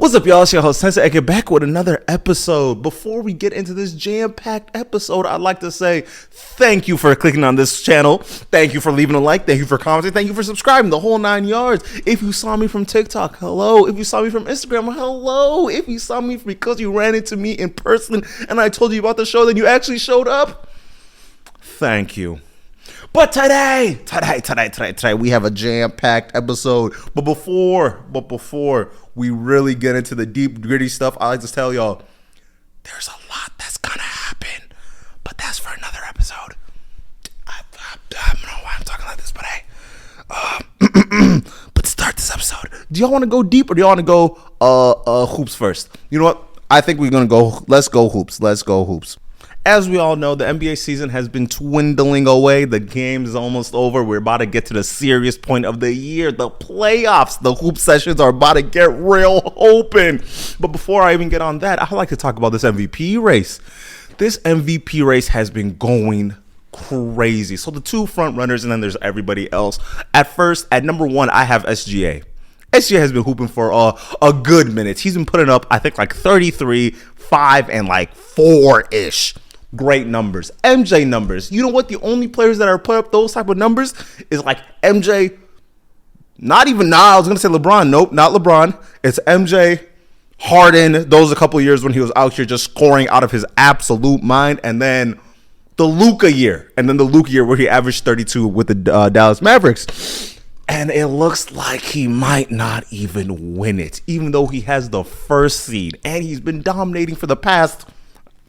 What's up, y'all? It's your host, Sensei Eke, back with another episode. Before we get into this jam-packed episode, I'd like to say thank you for clicking on this channel. Thank you for leaving a like. Thank you for commenting. Thank you for subscribing, the whole 9 yards. If you saw me from TikTok, hello. If you saw me from Instagram, hello. If you saw me because you ran into me in person and I told you about the show, then you actually showed up, thank you. But today, we have a jam-packed episode. But before we really get into the deep, gritty stuff, I like to tell y'all, there's a lot that's gonna happen. But that's for another episode. I don't know why I'm talking like this, but hey. But to start this episode, do y'all want to go deep or do y'all want to go hoops first? You know what? I think we're gonna go. Let's go hoops. As we all know, the NBA season has been dwindling away. The game is almost over. We're about to get to the serious point of the year, the playoffs. The hoop sessions are about to get real open. But before I even get on that, I'd like to talk about this MVP race. This MVP race has been going crazy. So the two front runners, and then there's everybody else. At first, at number one, I have SGA. SGA has been hooping for a good minute. He's been putting up, I think, like 33, 5, and like 4-ish. Great numbers. MJ numbers. You know what? The only players that are put up those type of numbers is like MJ. Not even now. I was going to say LeBron. Nope, not LeBron. It's MJ, Harden. Those a couple of years when he was out here just scoring out of his absolute mind. And then the Luka year. And then the Luka year where he averaged 32 with the Dallas Mavericks. And it looks like he might not even win it, even though he has the first seed. And he's been dominating for the past...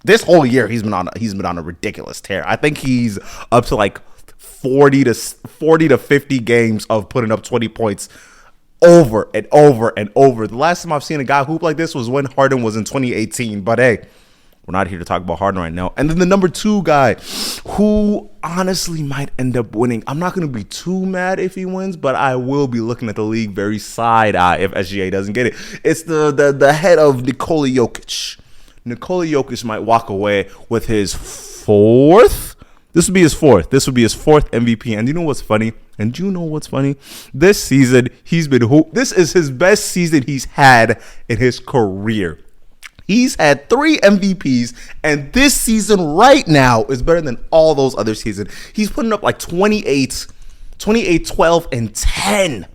This whole year, he's been on a ridiculous tear. I think he's up to like 40 to 50 games of putting up 20 points over and over and over. The last time I've seen a guy hoop like this was when Harden was in 2018. But hey, we're not here to talk about Harden right now. And then the number two guy, who honestly might end up winning. I'm not going to be too mad if he wins, but I will be looking at the league very side-eye if SGA doesn't get it. It's the head of Nikola Jokic. Nikola Jokic might walk away with his fourth. This would be his fourth MVP. And you know what's funny? This season, this is his best season he's had in his career. He's had 3 MVPs, and this season right now is better than all those other seasons. He's putting up like 28, 12, and 10.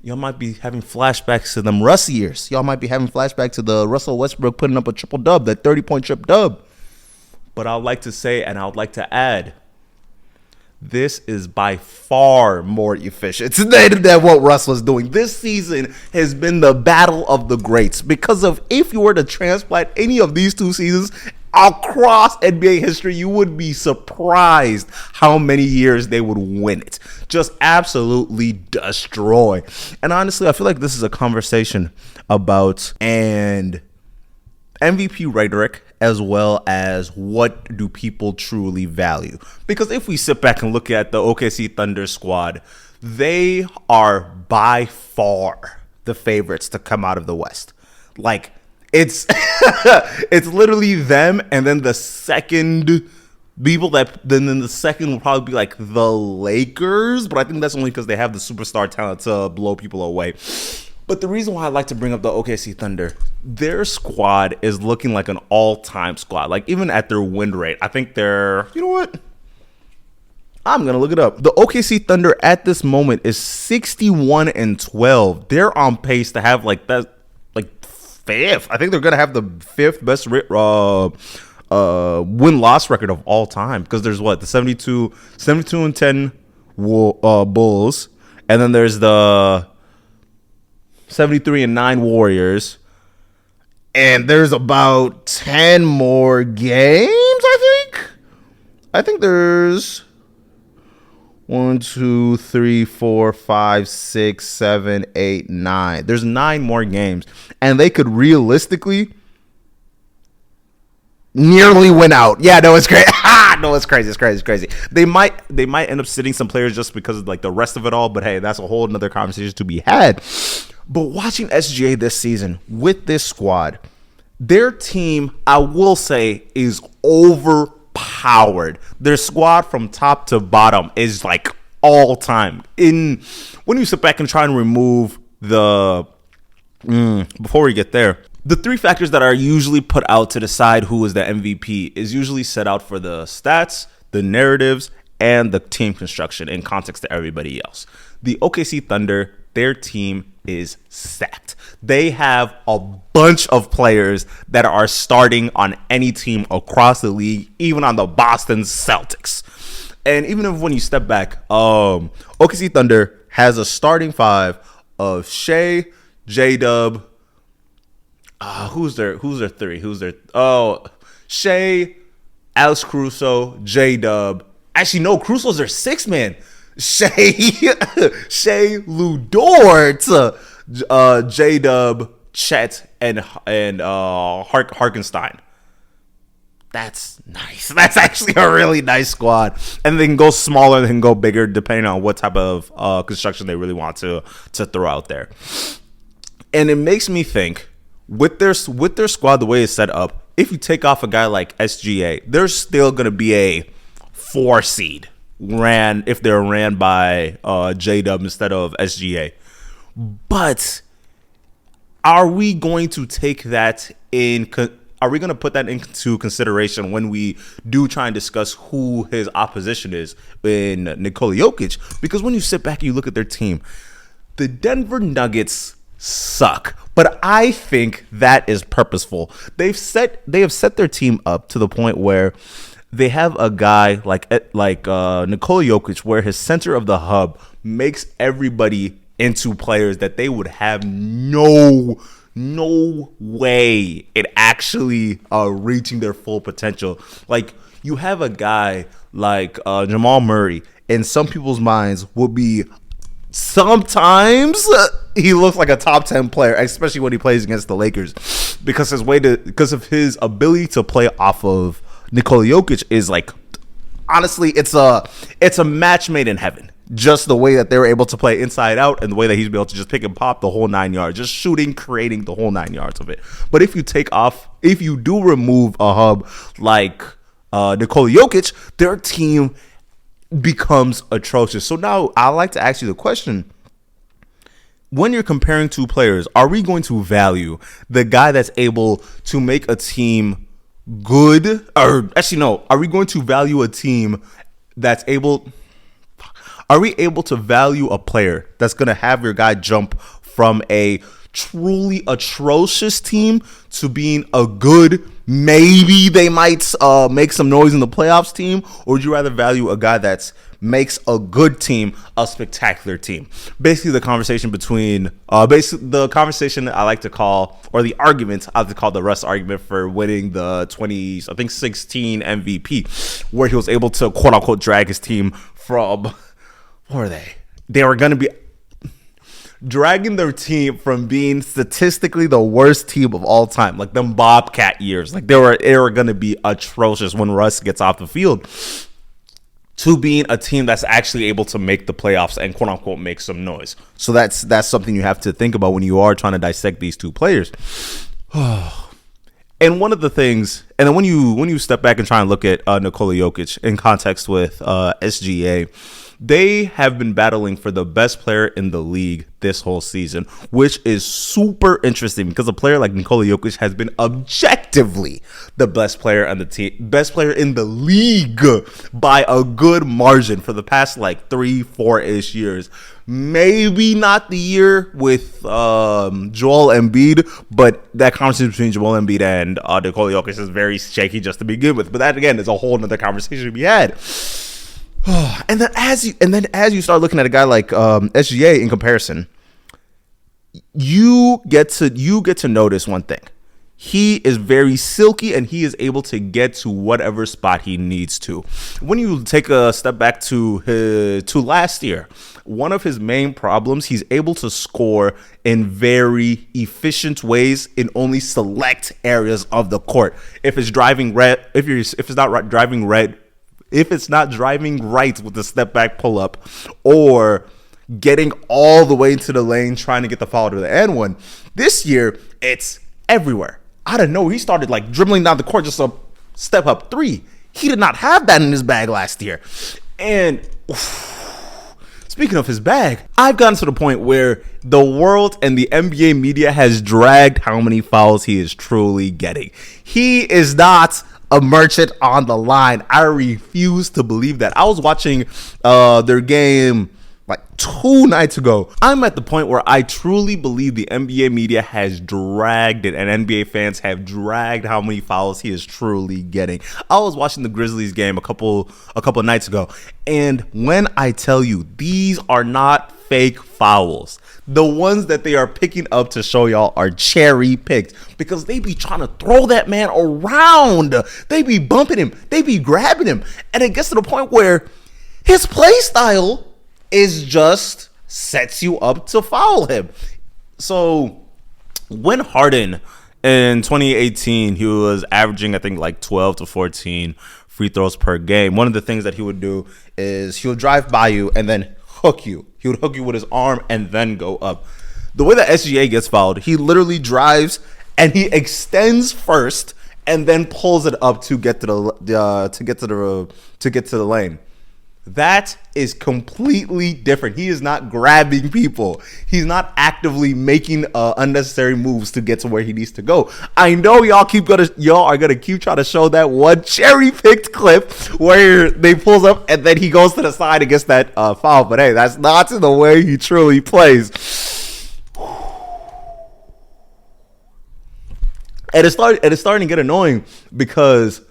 Y'all might be having flashbacks to them Russ years. Y'all might be having flashback to the Russell Westbrook putting up a triple-dub, that 30-point trip-dub. But I'd like to say, and I'd like to add, this is by far more efficient than what Russ was doing. This season has been the battle of the greats. Because of, if you were to transplant any of these 2 seasons across NBA history, you would be surprised how many years they would win it. Just absolutely destroy. And honestly, I feel like this is a conversation about and MVP rhetoric as well as what do people truly value. Because if we sit back and look at the OKC Thunder squad, they are by far the favorites to come out of the West. Like, it's it's literally them, and then the second people then the second will probably be like the Lakers, but I think that's only because they have the superstar talent to blow people away. But the reason why I like to bring up the OKC Thunder, their squad is looking like an all-time squad. Like, even at their win rate, I think they're, you know what? I'm going to look it up. The OKC Thunder at this moment is 61-12. They're on pace to have like that, like 5th. I think they're going to have the 5th best win-loss record of all time, because there's what, the 72-10 Bulls, and then there's the 73-9 Warriors, and there's about 10 more games, I think there's 1, 2, 3, 4, 5, 6, 7, 8, 9. There's 9 more games, and they could realistically nearly win out. Yeah, no, it's crazy. No, it's crazy. It's crazy. They might end up sitting some players just because of like the rest of it all. But hey, that's a whole another conversation to be had. But watching SGA this season with this squad, their team, I will say, is overpowered. Their squad from top to bottom is like all time. When you sit back and try and remove the Before we get there, the three factors that are usually put out to decide who is the MVP is usually set out for the stats, the narratives, and the team construction in context to everybody else. The OKC Thunder, their team is stacked. They have a bunch of players that are starting on any team across the league, even on the Boston Celtics. And even if when you step back, OKC Thunder has a starting five of Shai, J-Dub. Who's their three? Shai, Alex Caruso, J-Dub. Actually, no, Caruso's their sixth man. Shai, Lou Dort, J-Dub, Chet, and Harkenstein. That's nice. That's actually a really nice squad. And they can go smaller, they can go bigger, depending on what type of construction they really want to throw out there. And it makes me think, with their squad, the way it's set up, if you take off a guy like SGA, there's still going to be a 4 seed if they're ran by J-Dub instead of SGA. But are we going to take that are we going to put that into consideration when we do try and discuss who his opposition is in Nikola Jokic? Because when you sit back and you look at their team, the Denver Nuggets suck, but I think that is purposeful. They have set their team up to the point where they have a guy like Nikola Jokic, where his center of the hub makes everybody into players that they would have no way it actually reaching their full potential. Like, you have a guy like Jamal Murray, in some people's minds would be sometimes he looks like a top 10 player, especially when he plays against the Lakers, because of his ability to play off of Nikola Jokic is like, honestly, it's a match made in heaven. Just the way that they were able to play inside out, and the way that he's able to just pick and pop the whole 9 yards, just shooting, creating the whole 9 yards of it. But if you do remove a hub like Nikola Jokic, their team becomes atrocious. So now I'd like to ask you the question: when you're comparing two players, are we going to value the guy that's able to make a team good? Or actually, no, are we going to value a team that's able... Are we able to value a player that's going to have your guy jump from a truly atrocious team to being a good, maybe they might make some noise in the playoffs team? Or would you rather value a guy that makes a good team a spectacular team? Basically, the conversation I like to call, or the argument I like to call the Russ argument for winning the 2016 MVP, where he was able to quote unquote drag his team from... What were they? They were going to be dragging their team from being statistically the worst team of all time, like them Bobcat years. Like they were going to be atrocious when Russ gets off the field, to being a team that's actually able to make the playoffs and quote unquote make some noise. So that's something you have to think about when you are trying to dissect these two players. And one of the things, and then when you step back and try and look at Nikola Jokic in context with SGA, they have been battling for the best player in the league this whole season, which is super interesting because a player like Nikola Jokic has been objectively the best player on the team, best player in the league by a good margin for the past like 3-4-ish years. Maybe not the year with Joel Embiid, but that conversation between Joel Embiid and Nikola Jokic is very shaky just to begin with. But that again is a whole nother conversation to be had. And then as you start looking at a guy like SGA in comparison, you get to notice one thing. He is very silky, and he is able to get to whatever spot he needs to. When you take a step back to last year, one of his main problems, he's able to score in very efficient ways in only select areas of the court. If it's driving red, if it's not driving right with the step back pull up, or getting all the way into the lane trying to get the foul to the end one. This year, it's everywhere. I don't know. He started like dribbling down the court, just a step up three. He did not have that in his bag last year. And speaking of his bag, I've gotten to the point where the world and the NBA media has dragged how many fouls he is truly getting. He is not a merchant on the line. I refuse to believe that. I was watching their game like 2 nights ago. I'm at the point where I truly believe the NBA media has dragged it, and NBA fans have dragged how many fouls he is truly getting. I was watching the Grizzlies game a couple nights ago, and when I tell you these are not fake fouls, the ones that they are picking up to show y'all are cherry picked, because they be trying to throw that man around. They be bumping him. They be grabbing him. And it gets to the point where his play style is just sets you up to foul him. So when Harden in 2018, he was averaging, I think, like 12 to 14 free throws per game. One of the things that he would do is he would drive by you and then hook you. He would hook you with his arm and then go up. The way that SGA gets fouled, he literally drives and he extends first and then pulls it up to get to the lane. That is completely different. He is not grabbing people. He's not actively making unnecessary moves to get to where he needs to go. I know y'all are gonna keep trying to show that one cherry picked clip where they pulls up and then he goes to the side and gets that foul. But hey, that's not the way he truly plays. And it's starting to get annoying because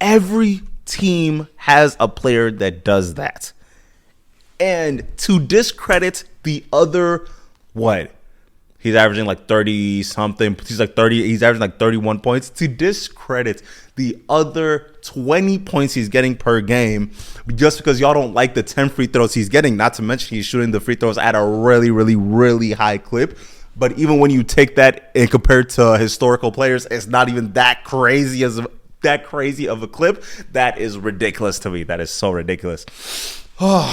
every team has a player that does that. And to discredit the other, he's averaging like 30 something. He's averaging like 31 points. To discredit the other 20 points he's getting per game just because y'all don't like the 10 free throws he's getting, not to mention he's shooting the free throws at a really, really, really high clip. But even when you take that and compare it to historical players, it's not even that crazy of a clip. That is ridiculous to me. That is so ridiculous. So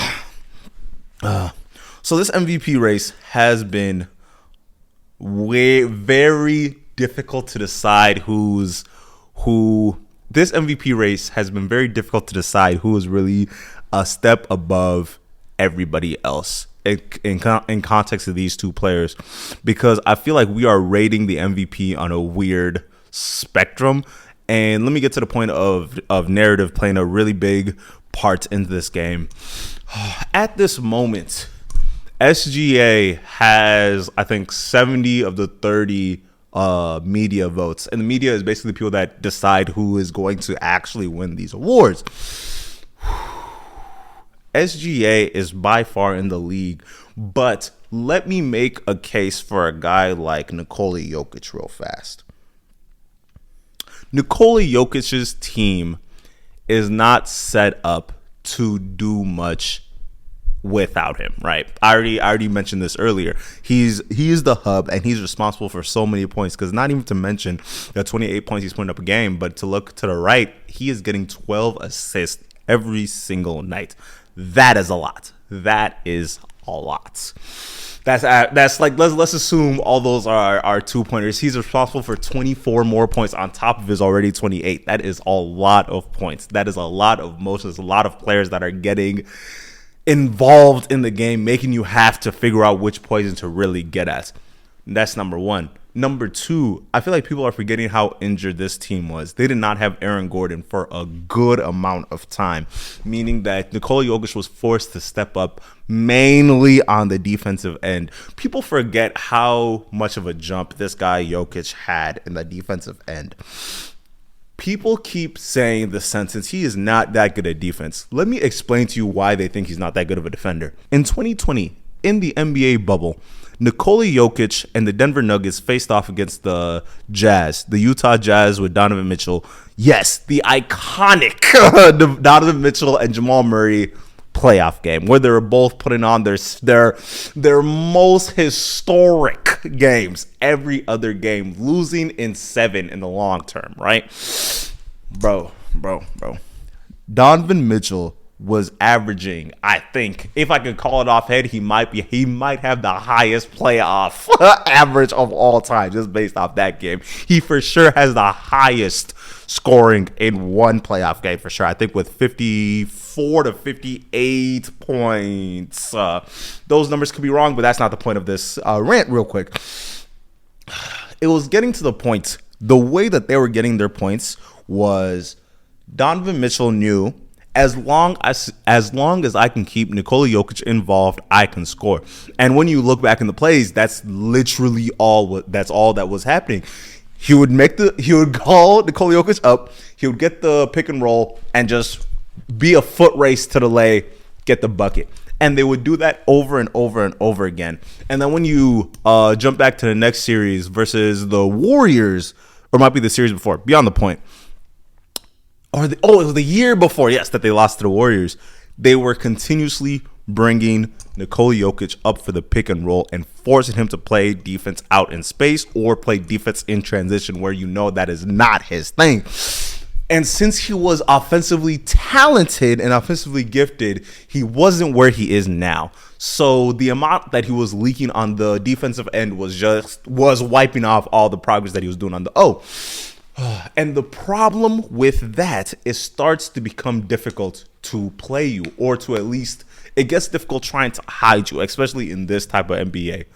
this MVP race has been very difficult to decide who. This MVP race has been very difficult to decide who is really a step above everybody else in context of these two players, because I feel like we are rating the MVP on a weird spectrum. And let me get to the point of narrative playing a really big part into this game. At this moment, SGA has, I think, 70 of the 30 media votes. And the media is basically people that decide who is going to actually win these awards. SGA is by far in the league. But let me make a case for a guy like Nikola Jokic real fast. Nikola Jokic's team is not set up to do much without him, right? I already mentioned this earlier. He is the hub, and he's responsible for so many points, because not even to mention the 28 points he's putting up a game, but to look to the right, he is getting 12 assists every single night. That is a lot. That is a lot. That's like, let's assume all those are 2-pointers. He's responsible for 24 more points on top of his already 28. That is a lot of points. That is a lot of motions. A lot of players that are getting involved in the game, making you have to figure out which poison to really get at. That's number one. Number two, I feel like people are forgetting how injured this team was. They did not have Aaron Gordon for a good amount of time, meaning that Nikola Jokic was forced to step up mainly on the defensive end. People forget how much of a jump this guy Jokic had in the defensive end. People keep saying the sentence, he is not that good at defense. Let me explain to you why they think he's not that good of a defender. In 2020, in the NBA bubble, Nikola Jokic and the Denver Nuggets faced off against the Jazz, the Utah Jazz with Donovan Mitchell. Yes, the iconic Donovan Mitchell and Jamal Murray playoff game, where they were both putting on their most historic games. Every other game, losing in 7 in the long term, right? Bro. Donovan Mitchell was averaging, I think, if I could call it off head, he might have the highest playoff average of all time, just based off that game. He for sure has the highest scoring in one playoff game for sure. I think with 54 to 58 points. Those numbers could be wrong, but that's not the point of this rant. Real quick, it was getting to the point. The way that they were getting their points was Donovan Mitchell knew, as long as I can keep Nikola Jokic involved, I can score. And when you look back in the plays, that's literally all that was happening. He would call Nikola Jokic up, he would get the pick and roll and just be a foot race to the lay, get the bucket. And they would do that over and over and over again. And then when you jump back to the next series versus the Warriors, or might be the series before, beyond the point. It was the year before, yes, that they lost to the Warriors. They were continuously bringing Nikola Jokic up for the pick and roll and forcing him to play defense out in space or play defense in transition, where you know that is not his thing. And since he was offensively talented and offensively gifted, he wasn't where he is now. So the amount that he was leaking on the defensive end was wiping off all the progress that he was doing on the O. And the problem with that, it starts to become difficult to play you, or to at least, it gets difficult trying to hide you, especially in this type of NBA.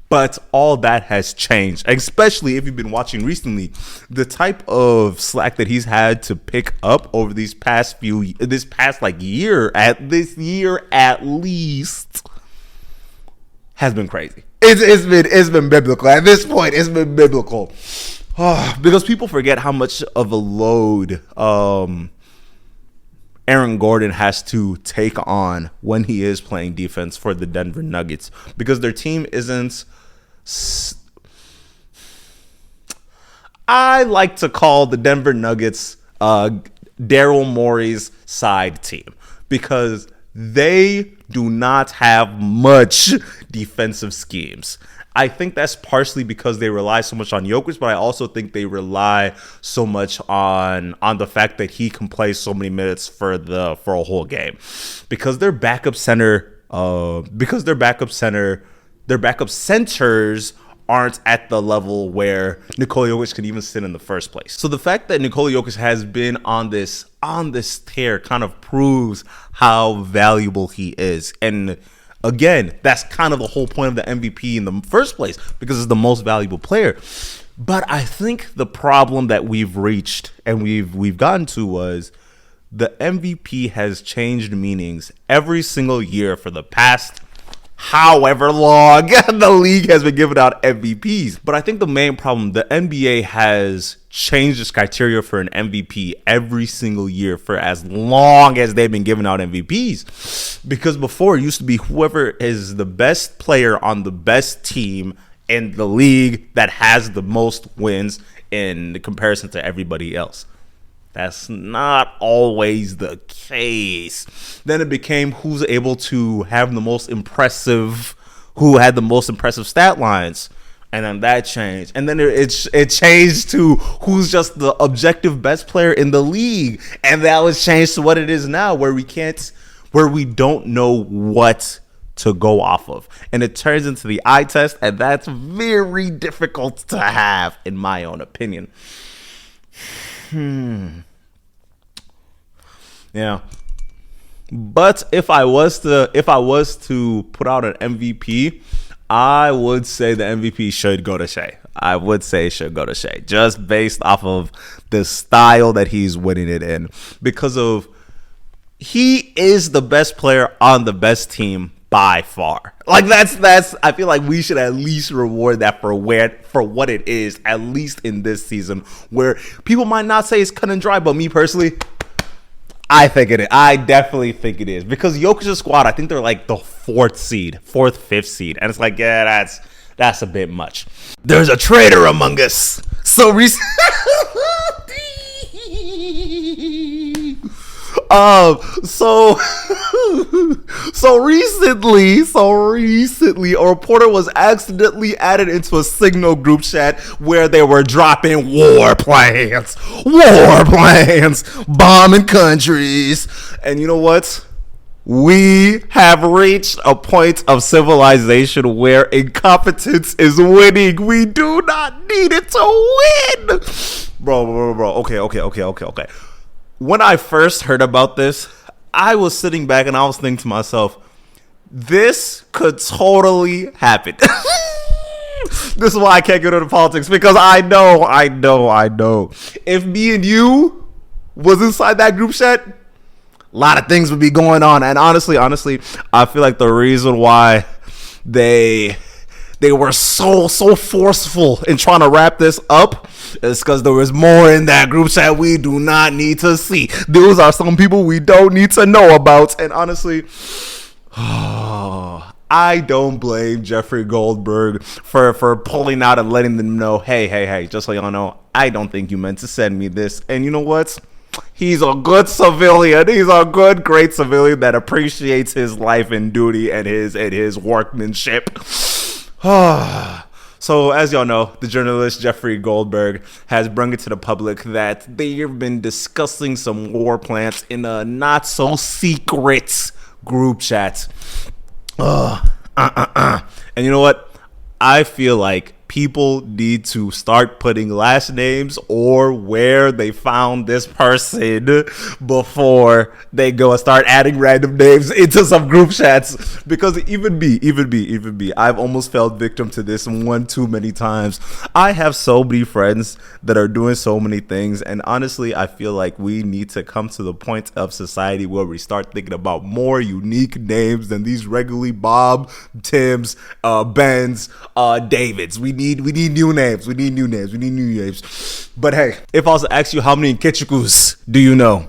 But all that has changed, especially if you've been watching recently. The type of slack that he's had to pick up over this past year at least, has been crazy. It's been biblical. At this point, it's been biblical. Because people forget how much of a load Aaron Gordon has to take on when he is playing defense for the Denver Nuggets, because their team isn't. I like to call the Denver Nuggets Daryl Morey's side team, because they do not have much defensive schemes. I think that's partially because they rely so much on Jokic, but I also think they rely so much on the fact that he can play so many minutes for a whole game, because their backup centers aren't at the level where Nikola Jokic could even sit in the first place. So the fact that Nikola Jokic has been on this tear kind of proves how valuable he is. And again, that's kind of the whole point of the MVP in the first place, because it's the most valuable player. But I think the problem that we've reached and we've gotten to was the MVP has changed meanings every single year for the past however long the league has been giving out MVPs. But I think the main problem, the NBA has changed its criteria for an MVP every single year for as long as they've been giving out MVPs. Because before, it used to be whoever is the best player on the best team in the league that has the most wins in comparison to everybody else. That's not always the case. Then it became who's able to have the most impressive, who had the most impressive stat lines. And then that changed. And then it changed to who's just the objective best player in the league. And that was changed to what it is now, where we don't know what to go off of. And it turns into the eye test, and that's very difficult to have, in my own opinion. Yeah. But if I was to put out an MVP, I would say the MVP should go to Shai. I would say it should go to Shai, just based off of the style that he's winning it in, because of he is the best player on the best team by far. Like that's I feel like we should at least reward that for what it is, at least in this season, where people might not say it's cut and dry, but me personally, I think it is. I definitely think it is, because Jokic's squad, I think they're like the fifth seed, and it's like, yeah, that's a bit much. There's a traitor among us. So So recently, a reporter was accidentally added into a Signal group chat where they were dropping war plans, bombing countries. And you know what? We have reached a point of civilization where incompetence is winning. We do not need it to win. Bro. Okay. When I first heard about this, I was sitting back and I was thinking to myself, this could totally happen. This is why I can't get into politics, because I know. If me and you was inside that group chat, a lot of things would be going on. And honestly, I feel like the reason why they were so forceful in trying to wrap this up is because there was more in that group chat we do not need to see. Those are some people we don't need to know about. And honestly, I don't blame Jeffrey Goldberg for pulling out and letting them know, hey, just so y'all know, I don't think you meant to send me this. And you know what? He's a good civilian. He's a good, great civilian that appreciates his life and duty and his workmanship. So, as y'all know, the journalist Jeffrey Goldberg has brought it to the public that they've been discussing some war plans in a not-so-secret group chat. And you know what? I feel like people need to start putting last names or where they found this person before they go and start adding random names into some group chats. Because even me, I've almost fell victim to this one too many times. I have so many friends that are doing so many things, and honestly, I feel like we need to come to the point of society where we start thinking about more unique names than these regularly Bob, Tims, Bens, Davids. We need new names. We need new names. But hey, if I was to ask you how many Ketchukus do you know,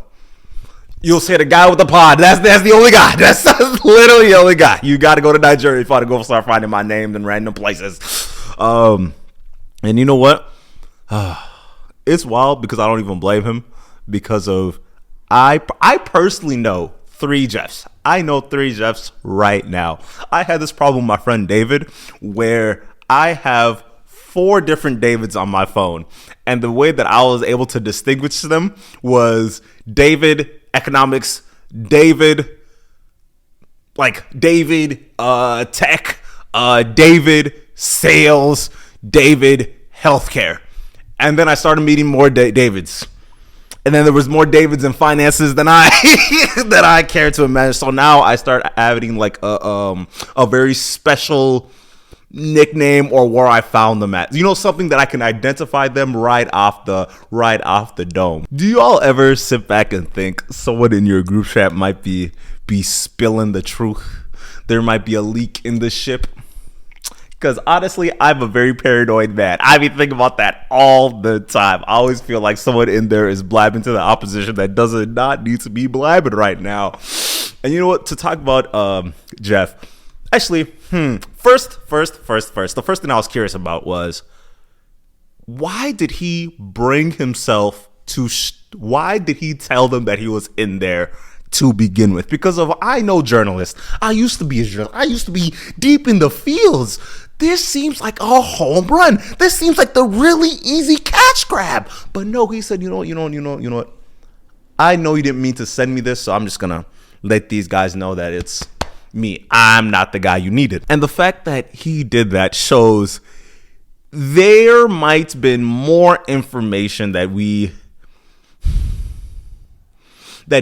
you'll say the guy with the pod. That's the only guy. That's literally the only guy. You got to go to Nigeria if you want to go start finding my name in random places. And you know what? It's wild because I don't even blame him, because of I personally know 3 Jeffs. I know 3 Jeffs right now. I had this problem with my friend David where I have 4 different Davids on my phone, and the way that I was able to distinguish them was David economics, David tech, David sales, David healthcare. And then I started meeting more Davids. And then there was more Davids in finances than I cared to imagine. So now I start adding like a very special nickname or where I found them at. You know, something that I can identify them right off the dome. Do you all ever sit back and think someone in your group chat might be spilling the truth? There might be a leak in the ship? Because honestly, I'm a very paranoid man. I be thinking about that all the time. I always feel like someone in there is blabbing to the opposition that does not need to be blabbing right now. And you know what? To talk about Jeff, actually, first, the first thing I was curious about was, why did he bring himself to? Why did he tell them that he was in there to begin with? Because I know journalists. I used to be a journalist. I used to be deep in the fields. This seems like a home run. This seems like the really easy catch grab. But no, he said, you know what? I know you didn't mean to send me this, so I'm just gonna let these guys know that it's me. I'm not the guy you needed. And the fact that he did that shows there might have been more information that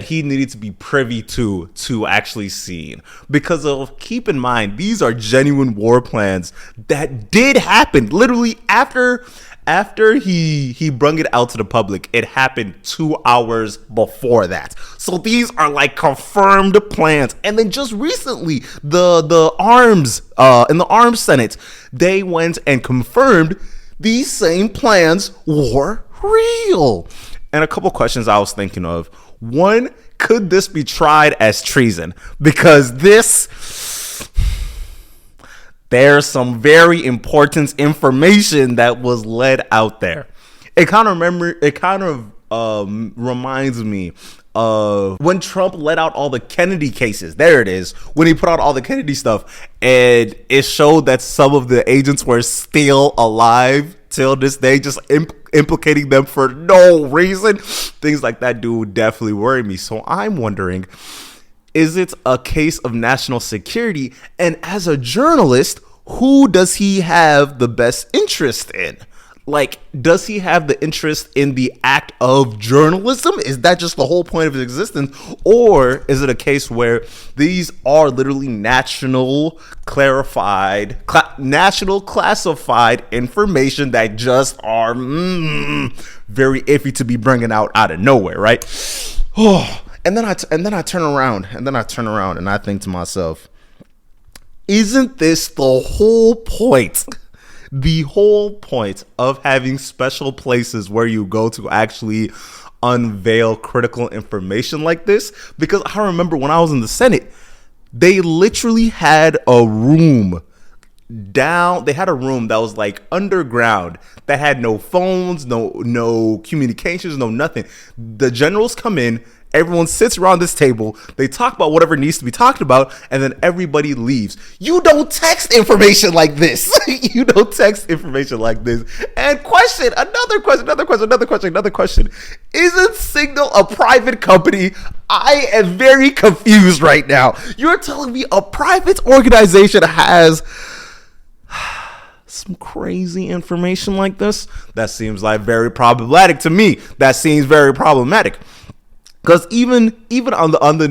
he needed to be privy to actually seeing. Because keep in mind, these are genuine war plans that did happen. Literally after he brung it out to the public, it happened 2 hours before that. So these are like confirmed plans. And then just recently, the arms in the Arms Senate, they went and confirmed these same plans were real. And a couple questions I was thinking of. One, could this be tried as treason? Because there's some very important information that was led out there. It kind of reminds me when Trump let out all the Kennedy cases. There it is. When he put out all the Kennedy stuff, and it showed that some of the agents were still alive till this day, just implicating them for no reason. Things like that do definitely worry me. So I'm wondering, is it a case of national security? And as a journalist, who does he have the best interest in? Like, does he have the interest in the act of journalism? Is that just the whole point of his existence? Or is it a case where these are literally national classified information that just are very iffy to be bringing out of nowhere, right? And then I turn around and I think to myself, isn't this the whole point? The whole point of having special places where you go to actually unveil critical information like this? Because I remember when I was in the Senate, they literally had a room that was like underground, that had no phones, no communications, no nothing. The generals come in, everyone sits around this table, they talk about whatever needs to be talked about, and then everybody leaves. You don't text information like this. You don't text information like this. And another question. Isn't Signal a private company? I am very confused right now. You're telling me a private organization has some crazy information like this? That seems like very problematic to me. That seems very problematic. Because even on the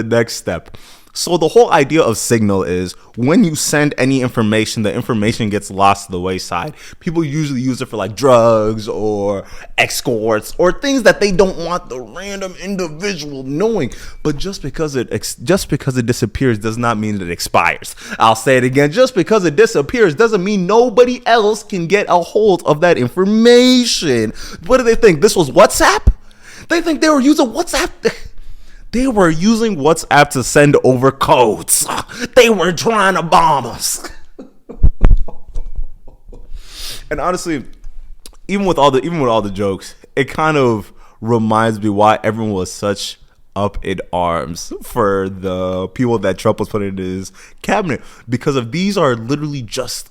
next step, so the whole idea of Signal is when you send any information, the information gets lost to the wayside. People usually use it for like drugs or escorts or things that they don't want the random individual knowing. But just because it disappears does not mean it expires. I'll say it again. Just because it disappears doesn't mean nobody else can get a hold of that information. What do they think? This was WhatsApp? They think they were using WhatsApp. They were using WhatsApp to send over codes. They were trying to bomb us. And honestly, even with all the jokes, it kind of reminds me why everyone was such up in arms for the people that Trump was putting in his cabinet, because of these are literally just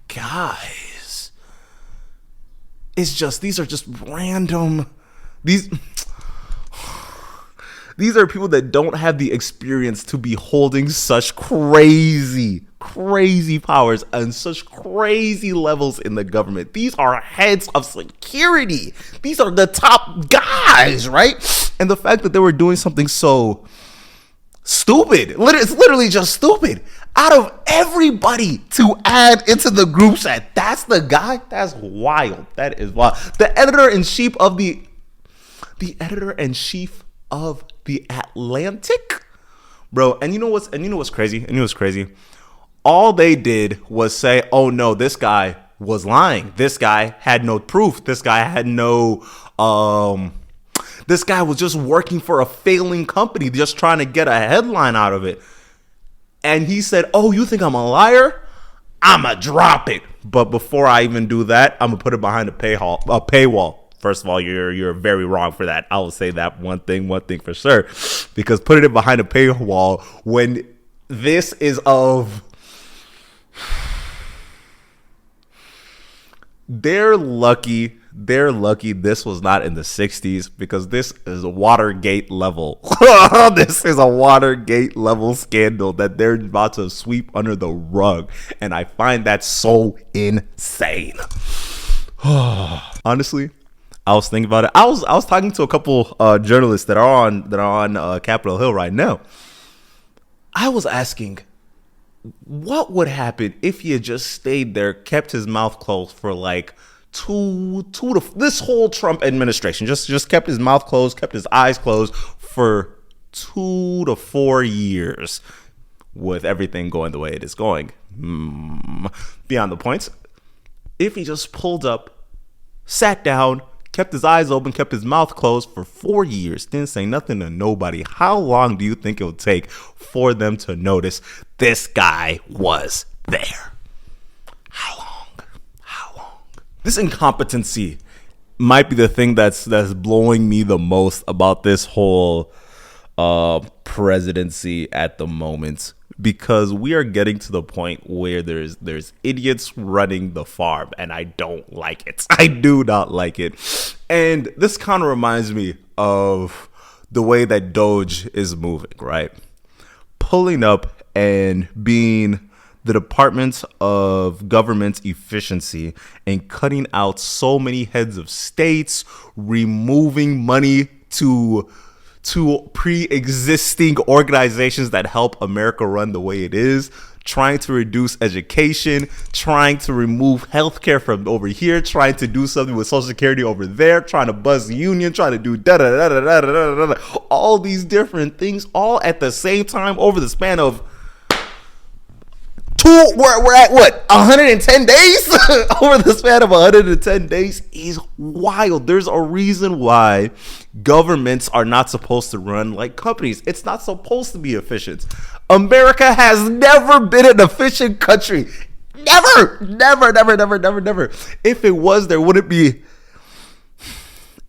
guys. These are just random. These are people that don't have the experience to be holding such crazy powers and such crazy levels in the government. These are heads of security. These are the top guys, right? And the fact that they were doing something so stupid, it's literally just stupid, out of everybody to add into the group chat, that's the guy? That's wild. That is wild. The editor-in-chief of the Atlantic, bro. And you know what's crazy? All they did was say, "Oh no, this guy was lying. This guy had no proof. This guy had no this guy was just working for a failing company, just trying to get a headline out of it." And he said, "Oh, you think I'm a liar? I'ma drop it. But before I even do that, I'm gonna put it behind a paywall." First of all, you're very wrong for that. I will say that one thing for sure, because putting it behind a paywall when this is of, they're lucky this was not in the 60s, because this is a Watergate level. This is a Watergate level scandal that they're about to sweep under the rug, and I find that so insane. Honestly, I was thinking about it. I was talking to a couple journalists that are on Capitol Hill right now. I was asking, what would happen if he had just stayed there, kept his mouth closed for like this whole Trump administration, just kept his mouth closed, kept his eyes closed for 2 to 4 years, with everything going the way it is going. Beyond the points, if he just pulled up, sat down, kept his eyes open, kept his mouth closed for 4 years, didn't say nothing to nobody, how long do you think it would take for them to notice this guy was there? How long? This incompetency might be the thing that's blowing me the most about this whole presidency at the moment, because we are getting to the point where there's idiots running the farm, and I don't like it. I do not like it. And this kind of reminds me of the way that DOGE is moving, right? Pulling up and being the Department of Government Efficiency and cutting out so many heads of states, removing money to pre-existing organizations that help America run the way it is, trying to reduce education, trying to remove healthcare from over here, trying to do something with Social Security over there, trying to buzz the union, trying to do da-da-da-da-da-da-da-da, all these different things all at the same time over the span of we're at what, 110 days? Over the span of 110 days is wild. There's a reason why governments are not supposed to run like companies. It's not supposed to be efficient. America has never been an efficient country. Never. If it was, there wouldn't be.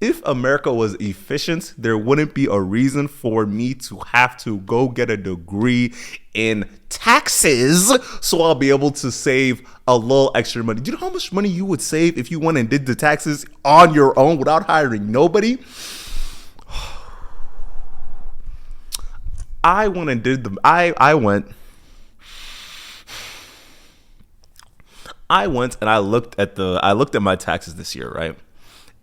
If America was efficient, there wouldn't be a reason for me to have to go get a degree in taxes so I'll be able to save a little extra money. Do you know how much money you would save if you went and did the taxes on your own without hiring nobody? I went and did the I went and I looked at my taxes this year, right?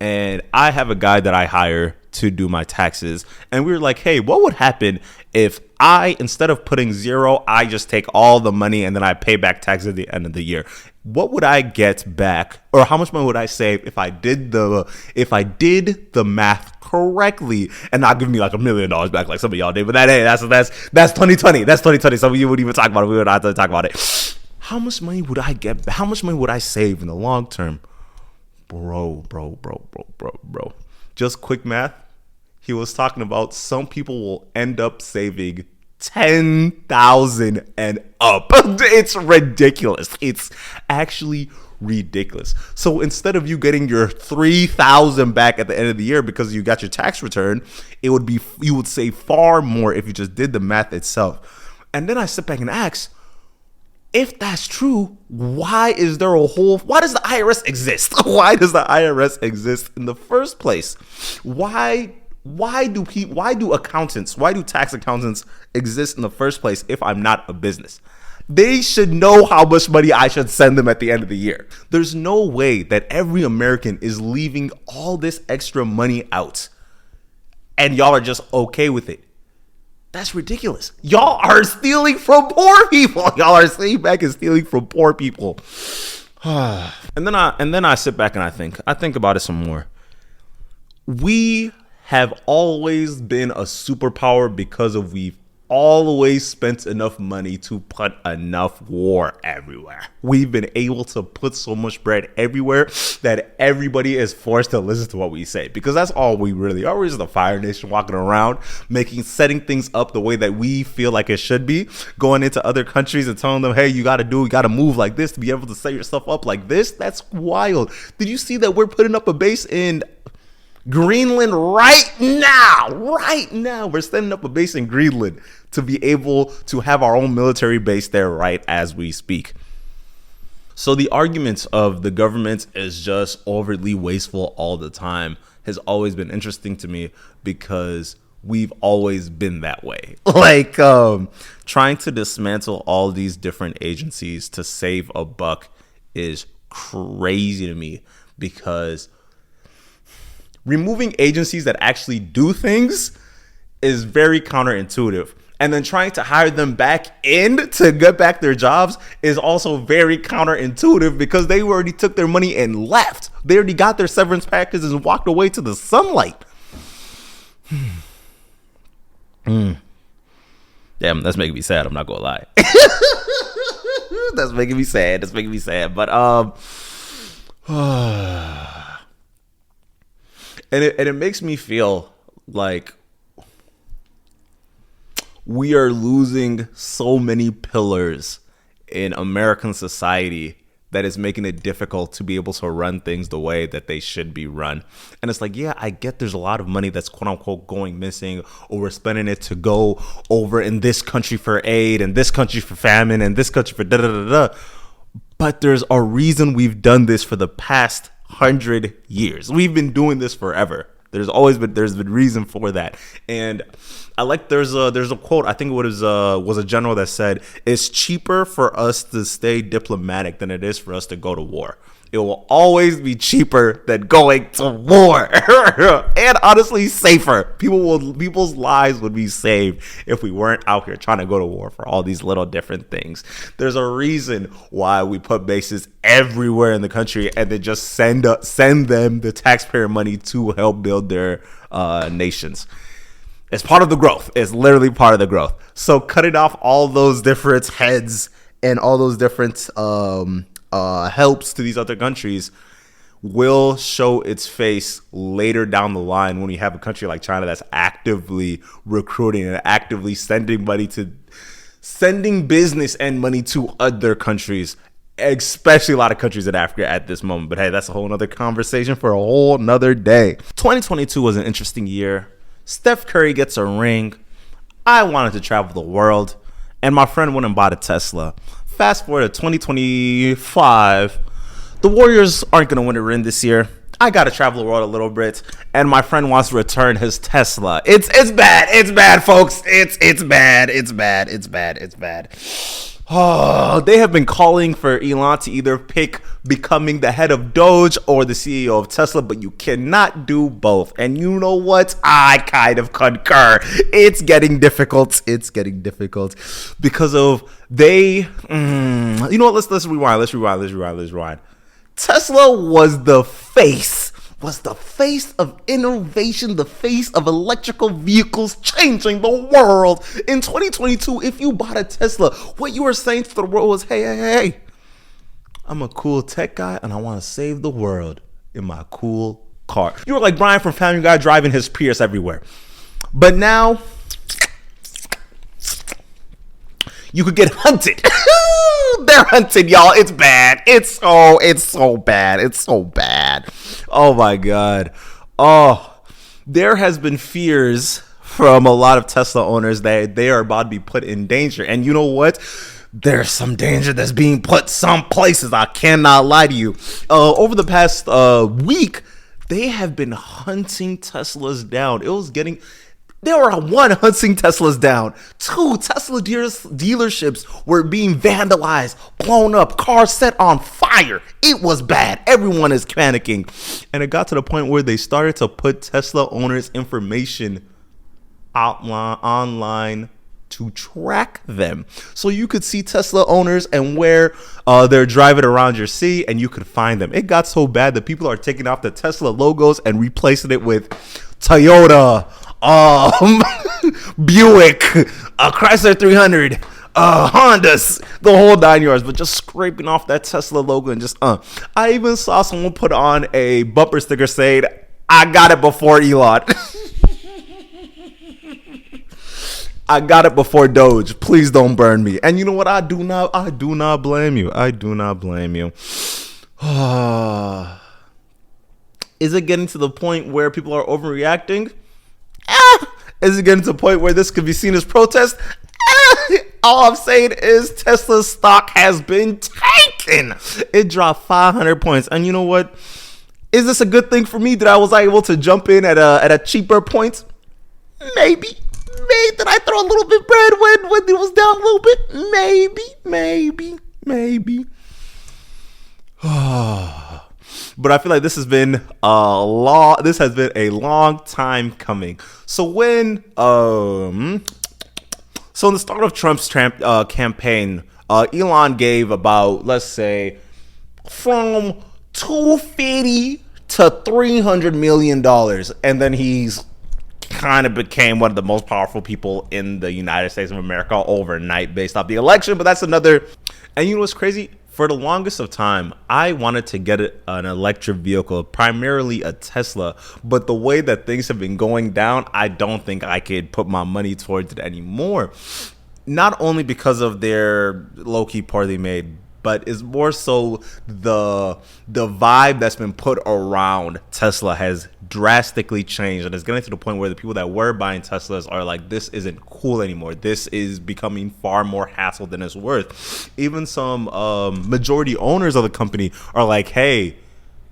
And I have a guy that I hire to do my taxes. And we were like, hey, what would happen if I, instead of putting zero, I just take all the money and then I pay back taxes at the end of the year? What would I get back, or how much money would I save if I did the math correctly and not give me like $1 million back like some of y'all did? But that's 2020. That's 2020. Some of you wouldn't even talk about it. We would not have to talk about it. How much money would I get? How much money would I save in the long term? Bro. Just quick math. He was talking about some people will end up saving 10,000 and up. It's ridiculous. It's actually ridiculous. So instead of you getting your 3,000 back at the end of the year because you got your tax return, you would save far more if you just did the math itself. And then I sit back and ask, if that's true, why does the IRS exist? Why does the IRS exist in the first place? Why do accountants, why do tax accountants exist in the first place if I'm not a business? They should know how much money I should send them at the end of the year. There's no way that every American is leaving all this extra money out and y'all are just okay with it. That's ridiculous. Y'all are stealing from poor people. Y'all are sitting back and stealing from poor people. and then I sit back and I think about it some more. We have always been a superpower because we've always spent enough money to put enough war everywhere. We've been able to put so much bread everywhere that everybody is forced to listen to what we say, because that's all we really are. We're just a fire nation walking around, setting things up the way that we feel like it should be, going into other countries and telling them, hey, you got to move like this to be able to set yourself up like this. That's wild. Did you see that we're putting up a base in Greenland right now? We're setting up a base in Greenland to be able to have our own military base there right as we speak. So the argument of the government is just overly wasteful all the time has always been interesting to me, because we've always been that way. Trying to dismantle all these different agencies to save a buck is crazy to me, because removing agencies that actually do things is very counterintuitive. And then trying to hire them back in to get back their jobs is also very counterintuitive, because they already took their money and left. They already got their severance packages and walked away to the sunlight. Damn, that's making me sad. I'm not going to lie. That's making me sad. But, and it makes me feel like we are losing so many pillars in American society that is making it difficult to be able to run things the way that they should be run. And it's like, yeah, I get there's a lot of money that's quote unquote going missing, or we're spending it to go over in this country for aid and this country for famine and this country for da-da-da-da. But there's a reason we've done this for the past 100 years. We've been doing this forever. There's been reason for that. And I like there's a quote, I think it was a general that said, it's cheaper for us to stay diplomatic than it is for us to go to war. It will always be cheaper than going to war. And honestly, safer. People's lives would be saved if we weren't out here trying to go to war for all these little different things. There's a reason why we put bases everywhere in the country and then just send them the taxpayer money to help build their nations. It's part of the growth. It's literally part of the growth. So cutting off all those different heads and all those different helps to these other countries will show its face later down the line when you have a country like China that's actively recruiting and actively sending business and money to other countries, especially a lot of countries in Africa at this moment. But hey, that's a whole nother conversation for a whole nother day. 2022 was an interesting year. Steph Curry gets a ring. I wanted to travel the world, and my friend went and bought a Tesla. Fast forward to 2025, the Warriors aren't going to win a ring this year. I got to travel the world a little bit, and my friend wants to return his Tesla. It's bad, folks. It's bad. Oh, they have been calling for Elon to either pick becoming the head of DOGE or the CEO of Tesla, but you cannot do both. And you know what? I kind of concur. It's getting difficult. Because of you know what? Let's rewind. Tesla was the face of innovation, the face of electrical vehicles changing the world. In 2022, if you bought a Tesla, what you were saying to the world was, hey, I'm a cool tech guy and I want to save the world in my cool car. You were like Brian from Family Guy driving his Prius everywhere. But now, you could get hunted. They're hunted, y'all. It's bad. It's so bad. Oh my God. Oh, there has been fears from a lot of Tesla owners that they are about to be put in danger. And you know what? There's some danger that's being put some places. I cannot lie to you. Over the past week, they have been hunting Teslas down. They were hunting Teslas down. 2 Tesla dealerships were being vandalized, blown up, cars set on fire. It was bad. Everyone is panicking. And it got to the point where they started to put Tesla owners' information online to track them. So you could see Tesla owners and where they're driving around your city, and you could find them. It got so bad that people are taking off the Tesla logos and replacing it with Toyota, Buick, Chrysler 300, Hondas, the whole 9 yards, but just scraping off that Tesla logo and just I even saw someone put on a bumper sticker saying, I got it before Elon. I got it before Doge. Please don't burn me. And you know what? I do not blame you. Is it getting to the point where people are overreacting? Is it getting to the point where this could be seen as protest? All I'm saying is Tesla's stock has been tanking. It dropped 500 points. And you know what? Is this a good thing for me that I was able to jump in at a cheaper point? Maybe. Did I throw a little bit bread when it was down a little bit? Maybe. But I feel like this has been a long time coming. So in the start of Trump's campaign, Elon gave about, let's say, from $250 to $300 million, and then he's kind of became one of the most powerful people in the United States of America overnight based off the election. But that's another. And you know what's crazy? For the longest of time, I wanted to get an electric vehicle, primarily a Tesla. But the way that things have been going down, I don't think I could put my money towards it anymore. Not only because of their low-key poorly made but it's more so the vibe that's been put around Tesla has drastically changed, and it's getting to the point where the people that were buying Teslas are like, this isn't cool anymore. This is becoming far more hassle than it's worth. Even some majority owners of the company are like, hey,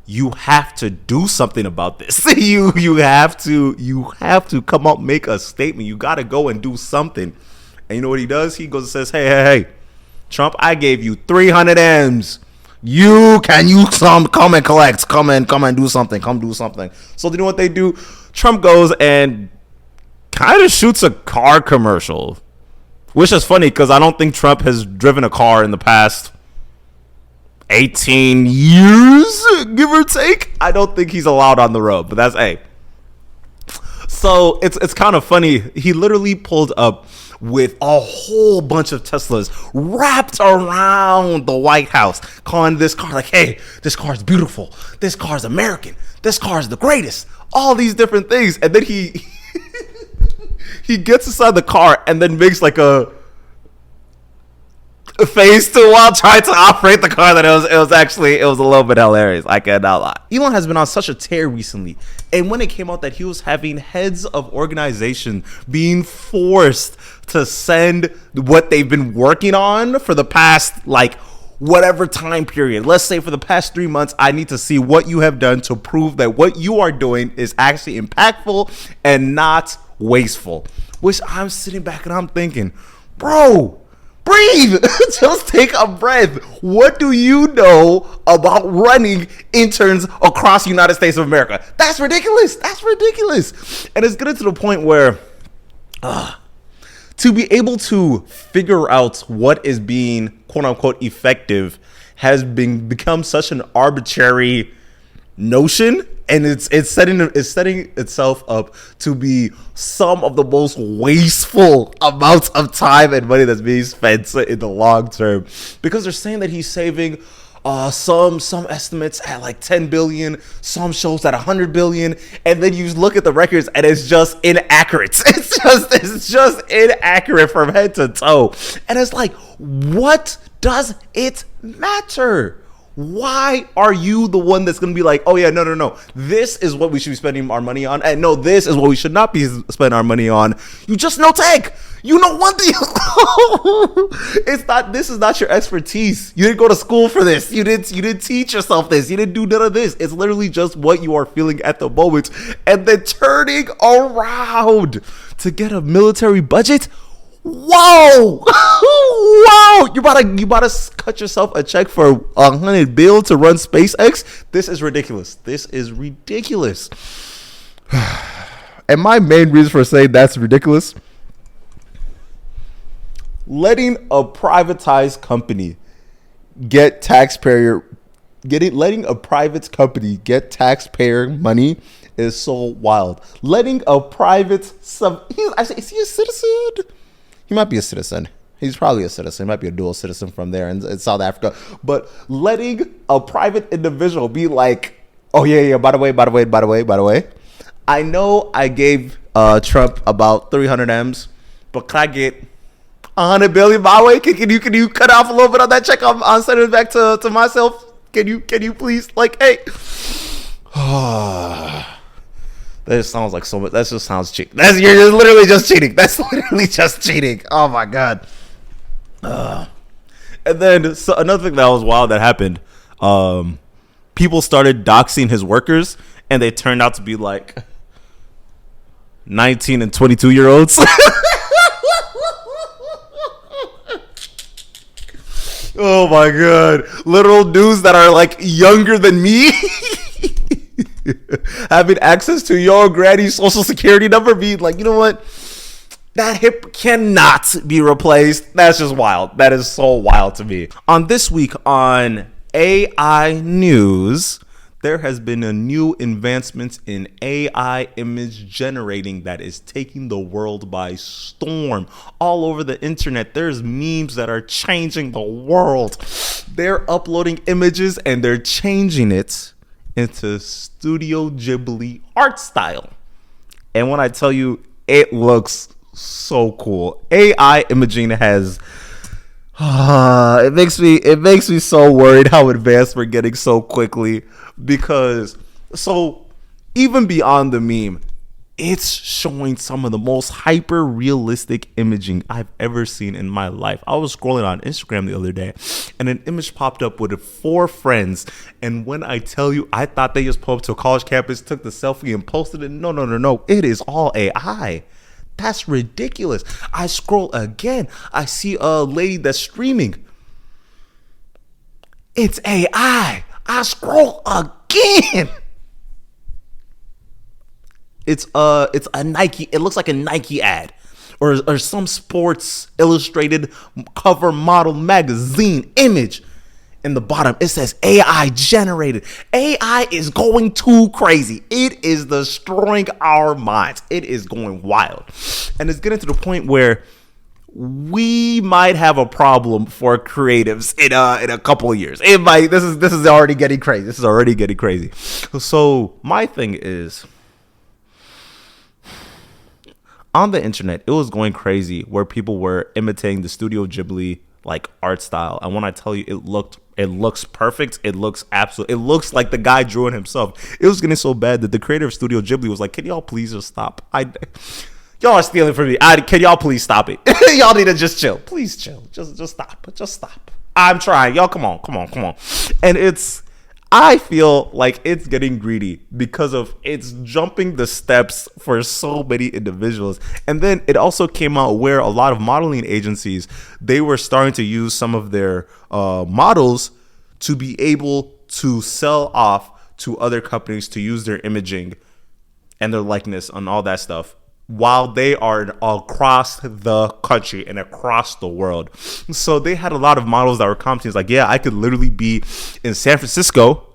you have to do something about this. you have to come out, make a statement. You got to go and do something. And you know what he does? He goes and says, hey, Trump, I gave you 300 M's. You come and collect, come and do something, come do something. So you know what they do? Trump goes and kind of shoots a car commercial, which is funny because I don't think Trump has driven a car in the past 18 years, give or take. I don't think he's allowed on the road, but that's So it's kind of funny. He literally pulled up with a whole bunch of Teslas wrapped around the White House, calling this car like, hey, this car is beautiful. This car is American. This car is the greatest. All these different things. And then he gets inside the car and then makes like a face to while trying to operate the car that it was a little bit hilarious. I cannot lie. Elon has been on such a tear recently, and when it came out that he was having heads of organization being forced to send what they've been working on for the past like whatever time period, let's say for the past 3 months, I need to see what you have done to prove that what you are doing is actually impactful and not wasteful. Which I'm sitting back and I'm thinking, bro, breathe. Just take a breath. What do you know about running interns across the United States of America? That's ridiculous. And it's getting to the point where to be able to figure out what is being quote unquote effective has become such an arbitrary notion, and it's setting itself up to be some of the most wasteful amounts of time and money that's being spent in the long term, because they're saying that he's saving some estimates at like 10 billion, some shows at 100 billion, and then you look at the records and it's just inaccurate. It's just inaccurate from head to toe. And it's like, what does it matter? Why are you the one that's going to be like, oh yeah, no, this is what we should be spending our money on, and no, this is what we should not be spending our money on? You just know tech. You know one thing. This is not your expertise. You didn't go to school for this. You didn't teach yourself this. You didn't do none of this. It's literally just what you are feeling at the moment, and then turning around to get a military budget. Whoa! Whoa! You about to cut yourself a check for $100 billion to run SpaceX? This is ridiculous. And my main reason for saying that's ridiculous: letting a privatized company get taxpayer money is so wild. Letting a private is he a citizen? He might be a citizen. He's probably a citizen. He might be a dual citizen from there in South Africa. But letting a private individual be like, oh yeah, by the way, I know I gave Trump about 300 M's, but can I get 100 billion my way? Can you cut off a little bit on that check? I'm sending it back to myself. Can you please? Like, hey. That just sounds like so much. That just sounds cheating. You're literally just cheating. That's literally just cheating. Oh my god. And then another thing that was wild that happened. People started doxing his workers, and they turned out to be like 19 and 22 year olds. Oh my god. Literal dudes that are like younger than me. Having access to your granny's social security number, being like, you know what? That hip cannot be replaced. That's just wild. That is so wild to me. On this week on AI News, there has been a new advancement in AI image generating that is taking the world by storm. All over the internet, there's memes that are changing the world. They're uploading images and they're changing it into Studio Ghibli art style. And when I tell you, it looks so cool. AI imaging has It makes me so worried how advanced we're getting so quickly, because so even beyond the meme, it's showing some of the most hyper realistic imaging I've ever seen in my life. I was scrolling on Instagram the other day and an image popped up with 4 friends. And when I tell you, I thought they just pulled up to a college campus, took the selfie and posted it. No, no, no, no. It is all AI. That's ridiculous. I scroll again. I see a lady that's streaming. It's AI. I scroll again. It's a Nike. It looks like a Nike ad, or some Sports Illustrated cover model magazine image. In the bottom, it says AI generated. AI is going too crazy. It is destroying our minds. It is going wild, and it's getting to the point where we might have a problem for creatives in a couple of years. It might. This is already getting crazy. This is already getting crazy. So my thing is, on the internet, it was going crazy where people were imitating the Studio Ghibli like art style. And when I tell you, it looks perfect. It looks absolute. It looks like the guy drew it himself. It was getting so bad that the creator of Studio Ghibli was like, "Can y'all please just stop? Y'all are stealing from me. Can y'all please stop it? Y'all need to just chill. Please chill. Just stop. Just stop. I'm trying. Y'all, come on. And I feel like it's getting greedy because of it's jumping the steps for so many individuals. And then it also came out where a lot of modeling agencies, they were starting to use some of their models to be able to sell off to other companies to use their imaging and their likeness and all that stuff while they are across the country and across the world. So they had a lot of models that were commenting like, yeah, I could literally be in San Francisco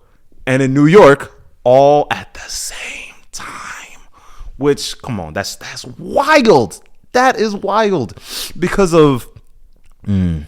and in New York all at the same time. Which, come on, that's wild. That is wild. Because of people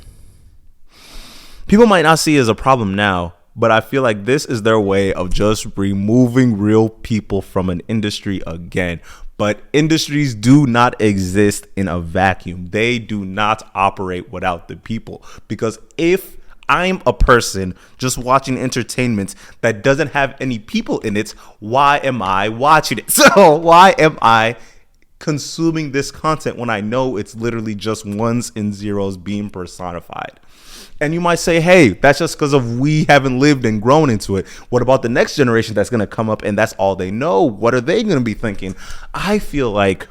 might not see it as a problem now, but I feel like this is their way of just removing real people from an industry again. But industries do not exist in a vacuum. They do not operate without the people. Because if I'm a person just watching entertainment that doesn't have any people in it, why am I watching it? So why am I consuming this content when I know it's literally just ones and zeros being personified? And you might say, hey, that's just because of we haven't lived and grown into it. What about the next generation that's going to come up and that's all they know? What are they going to be thinking? I feel like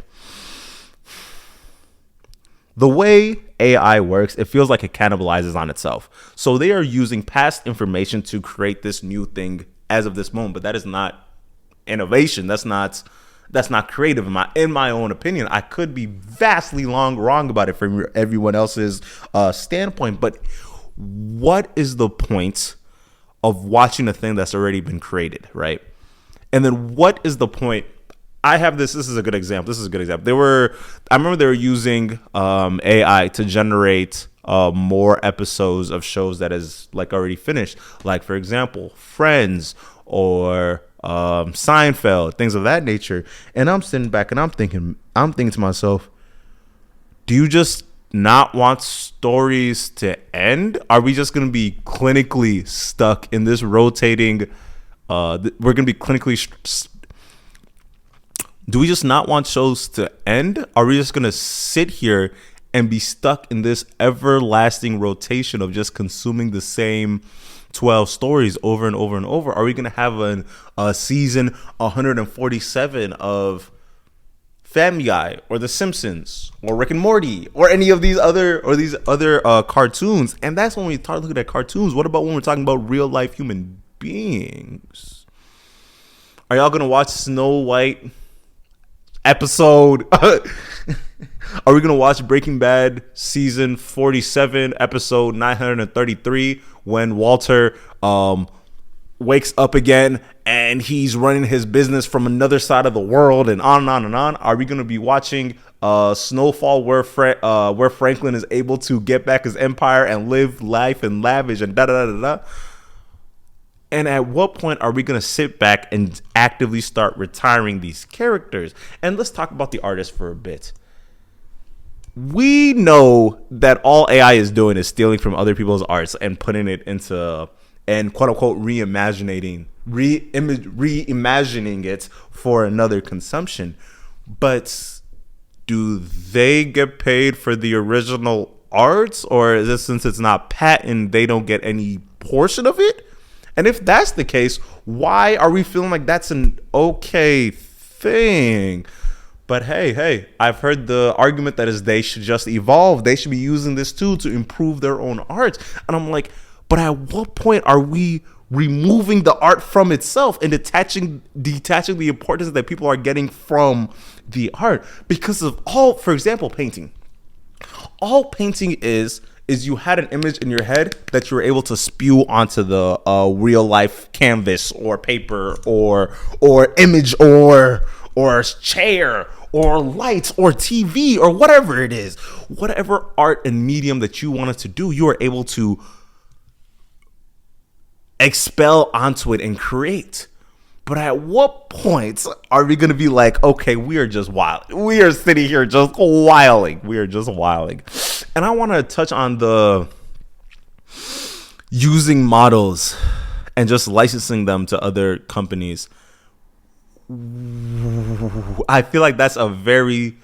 the way AI works, it feels like it cannibalizes on itself. So they are using past information to create this new thing as of this moment. But that is not innovation. That's not creative in my own opinion. I could be vastly wrong about it from everyone else's standpoint. But what is the point of watching a thing that's already been created, right? And then what is the point? I have this is a good example. I remember they were using AI to generate more episodes of shows that is like already finished. Like, for example, Friends or Seinfeld, things of that nature. And I'm sitting back and I'm thinking to myself, do you just not want stories to end? Are we just going to be clinically stuck in this rotating? We're going to be clinically. Do we just not want shows to end? Are we just going to sit here and be stuck in this everlasting rotation of just consuming the same 12 stories over and over and over? Are we going to have a season 147 of Family Guy or The Simpsons or Rick and Morty or any of these other cartoons? And that's when we start looking at cartoons. What about when we're talking about real life human beings? Are y'all gonna watch Snow White episode? Are we gonna watch Breaking Bad season 47 episode 933 when Walter wakes up again and he's running his business from another side of the world, and on and on and on? Are we going to be watching Snowfall where Franklin is able to get back his empire and live life and lavish and da-da-da-da-da? And at what point are we going to sit back and actively start retiring these characters? And let's talk about the artists for a bit. we know that all AI is doing is stealing from other people's arts and putting it into, and quote unquote reimagining it for another consumption. But do they get paid for the original arts, or is this, since it's not patent, they don't get any portion of it? And if that's the case, why are we feeling like that's an okay thing? But hey, I've heard the argument that is they should just evolve. They should be using this tool to improve their own art. And I'm like, but at what point are we removing the art from itself and detaching the importance that people are getting from the art? Because of all, for example, painting. All painting is you had an image in your head that you were able to spew onto the real life canvas or paper or image or chair or lights or TV or whatever it is. Whatever art and medium that you wanted to do, you are able to expel onto it and create. But at what point are we going to be like, okay, we are just wild. We are sitting here just wilding. We are just wilding. And I want to touch on the using models and just licensing them to other companies. I feel like that's a very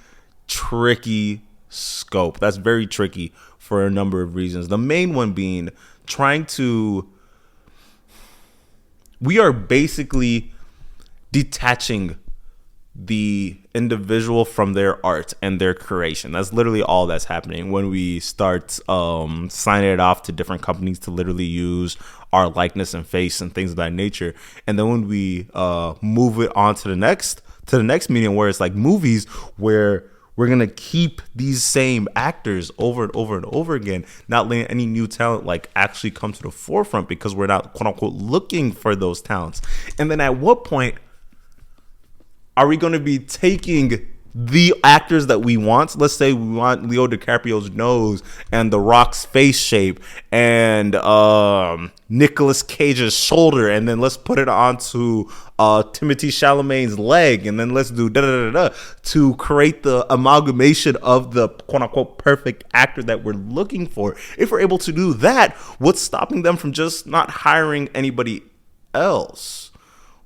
tricky scope. That's very tricky for a number of reasons. The main one being we are basically detaching the individual from their art and their creation. That's literally all that's happening when we start signing it off to different companies to literally use our likeness and face and things of that nature. And then when we move it on to the next medium, where it's like movies, where we're going to keep these same actors over and over and over again, not letting any new talent like actually come to the forefront because we're not, quote unquote, looking for those talents. And then at what point are we going to be taking the actors that we want? Let's say we want Leo DiCaprio's nose and The Rock's face shape and Nicolas Cage's shoulder, and then let's put it onto Timothée Chalamet's leg, and then let's do to create the amalgamation of the quote-unquote perfect actor that we're looking for. If we're able to do that, what's stopping them from just not hiring anybody else?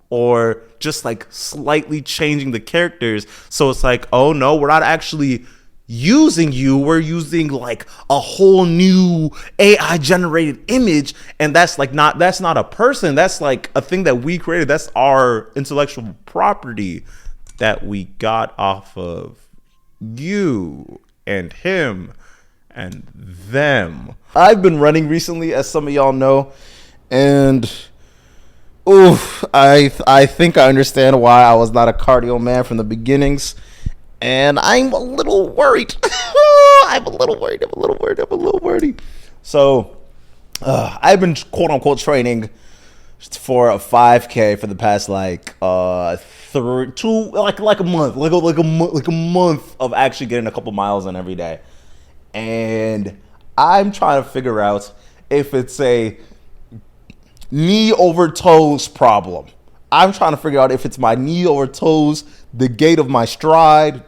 Or just like slightly changing the characters. So it's like, oh no, we're not actually using you. We're using like a whole new AI generated image. And that's not a person. That's like a thing that we created. That's our intellectual property that we got off of you and him and them. I've been running recently, as some of y'all know, and I think I understand why I was not a cardio man from the beginnings, and I'm a little worried. I'm a little worried. So, I've been quote unquote training for a 5K for the past like a month of actually getting a couple miles in every day, and I'm trying to figure out if it's a knee over toes problem. I'm trying to figure out if it's my knee over toes, the gait of my stride,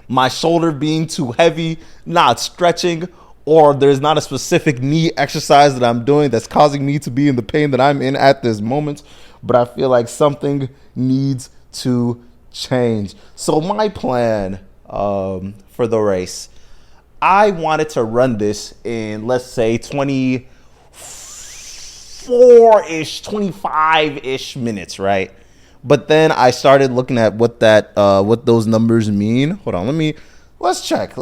my shoulder being too heavy, not stretching, or there's not a specific knee exercise that I'm doing that's causing me to be in the pain that I'm in at this moment. But I feel like something needs to change. So my plan for the race, I wanted to run this in, let's say, 25-ish minutes, right? But then I started looking at what those numbers mean. Hold on, let's check.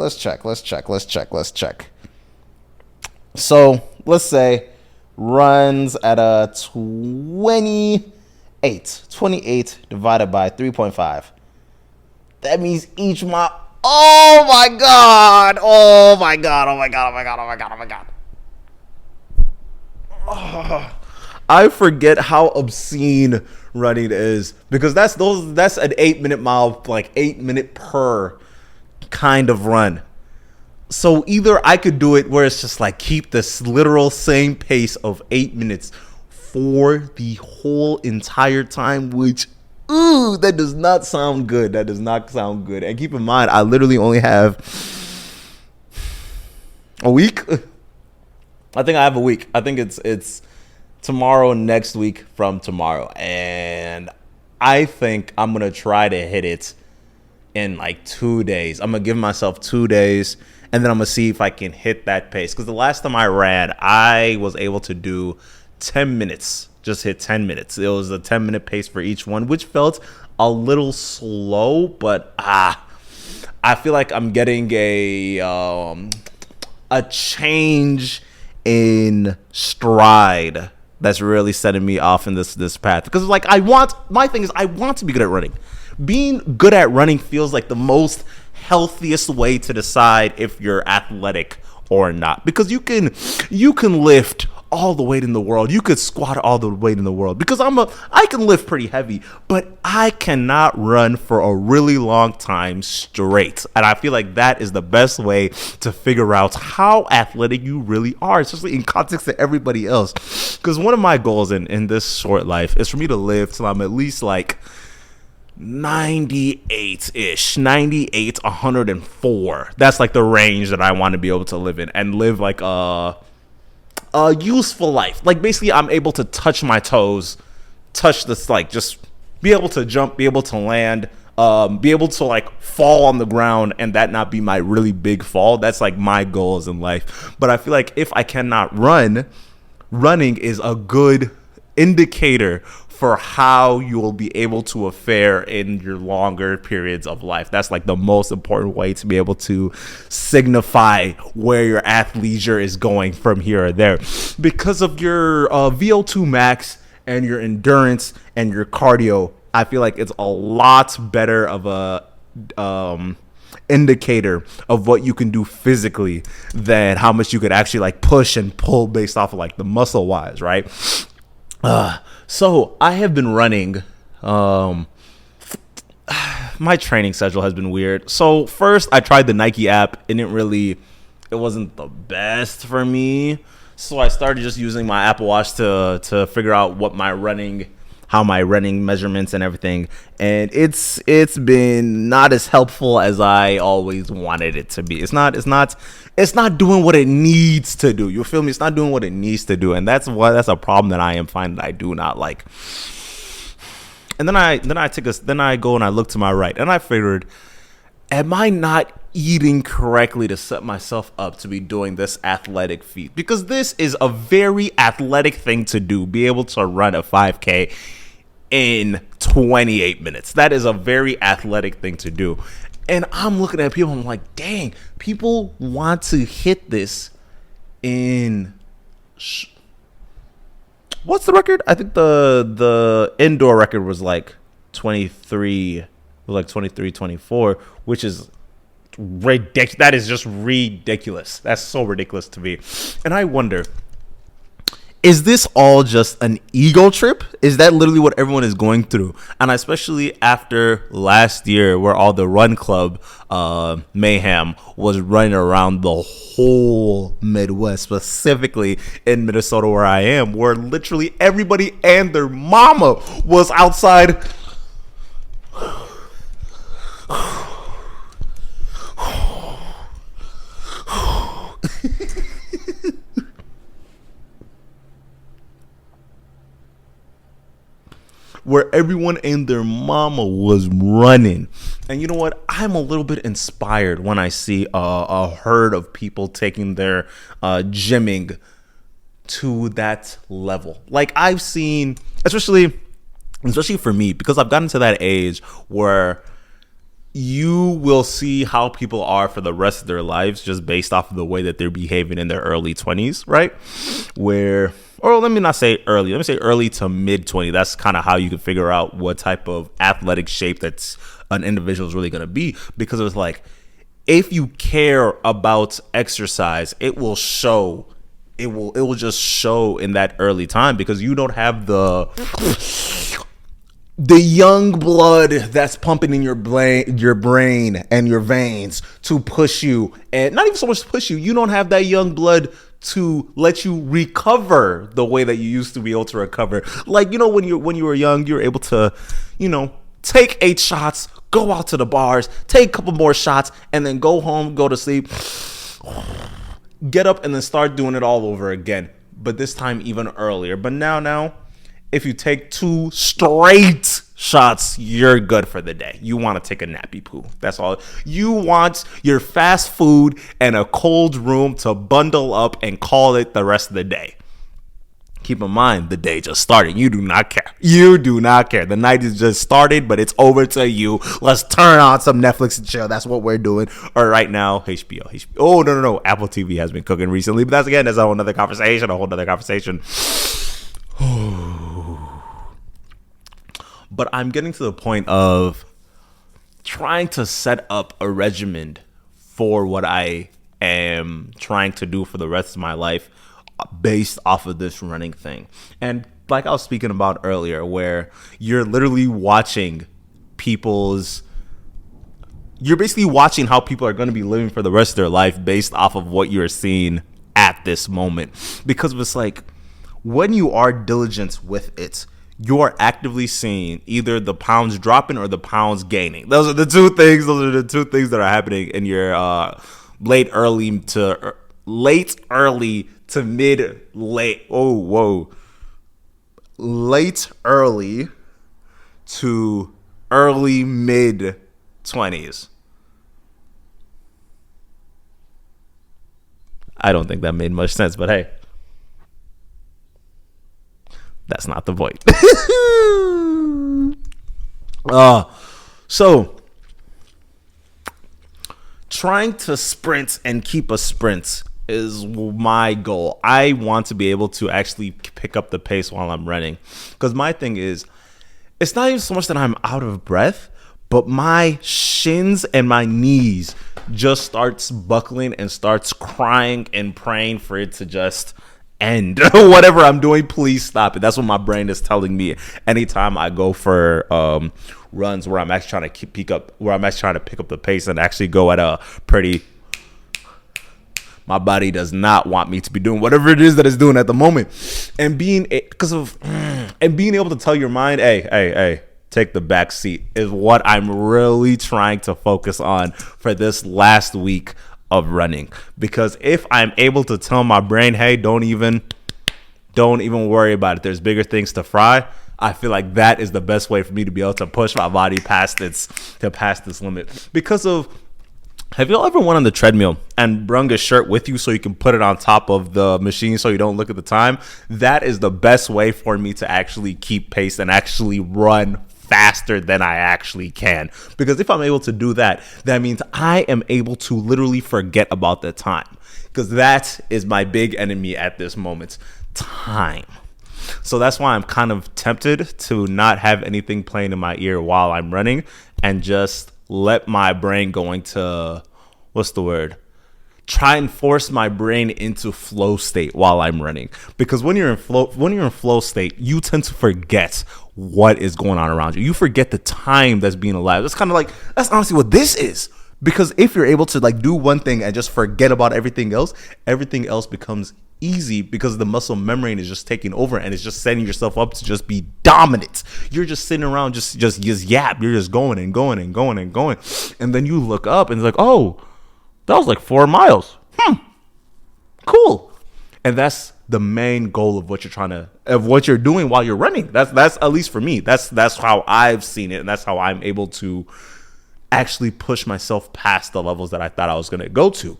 So let's say runs at a 28 divided by 3.5. That means each mile. Oh my god. I forget how obscene running is, because that's an 8-minute mile, like 8 minute per kind of run. So either I could do it where it's just like keep this literal same pace of 8 minutes for the whole entire time, which that does not sound good. And keep in mind, I literally only have A week? I think I have a week. I think it's tomorrow, next week from tomorrow. And I think I'm going to try to hit it in like 2 days. I'm going to give myself 2 days, and then I'm going to see if I can hit that pace. Because the last time I ran, I was able to do 10 minutes. Just hit 10 minutes. It was a 10-minute pace for each one, which felt a little slow, but I feel like I'm getting a change in stride that's really setting me off in this path. Because like my thing is I want to be good at running. Being good at running feels like the most healthiest way to decide if you're athletic or not. Because you can lift all the weight in the world. You could squat all the weight in the world. Because I can lift pretty heavy, but I cannot run for a really long time straight. And I feel like that is the best way to figure out how athletic you really are, especially in context to everybody else. Because one of my goals in this short life is for me to live till I'm at least like 98-ish, 98, 104. That's like the range that I want to be able to live in and live like a useful life. Like basically I'm able to touch my toes, touch this, like just be able to jump, be able to land, be able to like fall on the ground and that not be my really big fall. That's like my goals in life. But I feel like if I cannot run, running is a good indicator for how you will be able to fare in your longer periods of life. That's like the most important way to be able to signify where your athleisure is going from here or there. Because of your VO2 max and your endurance and your cardio, I feel like it's a lot better of a indicator of what you can do physically than how much you could actually like push and pull based off of like the muscle wise, right? So I have been running. My training schedule has been weird. So first I tried the Nike app and it wasn't the best for me. So I started just using my Apple Watch to figure out how my running measurements and everything. And it's been not as helpful as I always wanted it to be. It's not doing what it needs to do. You feel me? It's not doing what it needs to do. And that's a problem that I am finding that I do not like. And then I go and I look to my right and I figured, am I not eating correctly to set myself up to be doing this athletic feat? Because this is a very athletic thing to do, be able to run a 5K in 28 minutes. That is a very athletic thing to do. And I'm looking at people, I'm like, dang, people want to hit this in what's the record? I think the indoor record was like 23, 24, which is ridiculous. That is just ridiculous. That's so ridiculous to me. And I wonder, is this all just an ego trip? Is that literally what everyone is going through? And especially after last year where all the run club mayhem was running around the whole Midwest, specifically in Minnesota where I am, where literally everybody and their mama was outside where everyone and their mama was running. And you know what? I'm a little bit inspired when I see a herd of people taking their gymming to that level. Like I've seen, especially for me, because I've gotten to that age where you will see how people are for the rest of their lives just based off of the way that they're behaving in their early 20s, right? Let me say early to mid 20. That's kind of how you can figure out what type of athletic shape that's an individual is really going to be, because it was like, if you care about exercise, it will show. It will just show in that early time, because you don't have the young blood that's pumping in your brain and your veins to push you, and not even so much to push you. You don't have that young blood to let you recover the way that you used to be able to recover. Like, you know, when you were young, you were able to, take 8 shots, go out to the bars, take a couple more shots, and then go home, go to sleep. get up and then start doing it all over again. But this time even earlier. But now, if you take 2 straight shots, you're good for the day. You want to take a nappy poo. That's all. You want your fast food and a cold room to bundle up and call it the rest of the day. Keep in mind, the day just started. You do not care. You do not care. The night is just started, but it's over to you. Let's turn on some Netflix and chill. That's what we're doing. Or right now, HBO. Oh, no. Apple TV has been cooking recently. But that's a whole nother conversation. But I'm getting to the point of trying to set up a regimen for what I am trying to do for the rest of my life based off of this running thing. And like I was speaking about earlier, where you're literally watching you're basically watching how people are going to be living for the rest of their life based off of what you're seeing at this moment. Because it's like, when you are diligent with it, you are actively seeing either the pounds dropping or the pounds gaining. Those are the two things that are happening in your late early to mid mid 20s. I don't think that made much sense, but hey, that's not the point. So trying to sprint and keep a sprint is my goal. I want to be able to actually pick up the pace while I'm running. Because my thing is, it's not even so much that I'm out of breath, but my shins and my knees just starts buckling and starts crying and praying for it to just end. Whatever I'm doing, please stop it. That's what my brain is telling me anytime I go for runs where I'm actually trying to pick up the pace and actually go at a pretty. My body does not want me to be doing whatever it is that it's doing at the moment, and being able to tell your mind, hey, take the back seat, is what I'm really trying to focus on for this last week of running. Because if I'm able to tell my brain, hey, don't even worry about it, there's bigger things to fry, I feel like that is the best way for me to be able to push my body past this limit. Because of, have y'all ever went on the treadmill and brung a shirt with you so you can put it on top of the machine so you don't look at the time? That is the best way for me to actually keep pace and actually run faster than I actually can. Because if I'm able to do that, that means I am able to literally forget about the time. Because that is my big enemy at this moment, time. So that's why I'm kind of tempted to not have anything playing in my ear while I'm running and just let my brain go into, try and force my brain into flow state while I'm running. Because when you're in flow state, you tend to forget what is going on around you. You forget the time that's being alive. It's kind of like, that's honestly what this is. Because if you're able to do one thing and just forget about everything else becomes easy, because the muscle memory is just taking over and it's just setting yourself up to just be dominant. You're just sitting around just yap. You're just going and going and going and going. And then you look up and it's like, oh, that was like 4 miles. Cool. And that's the main goal of what you're doing while you're running. That's at least for me. That's how I've seen it, and that's how I'm able to actually push myself past the levels that I thought I was going to go to.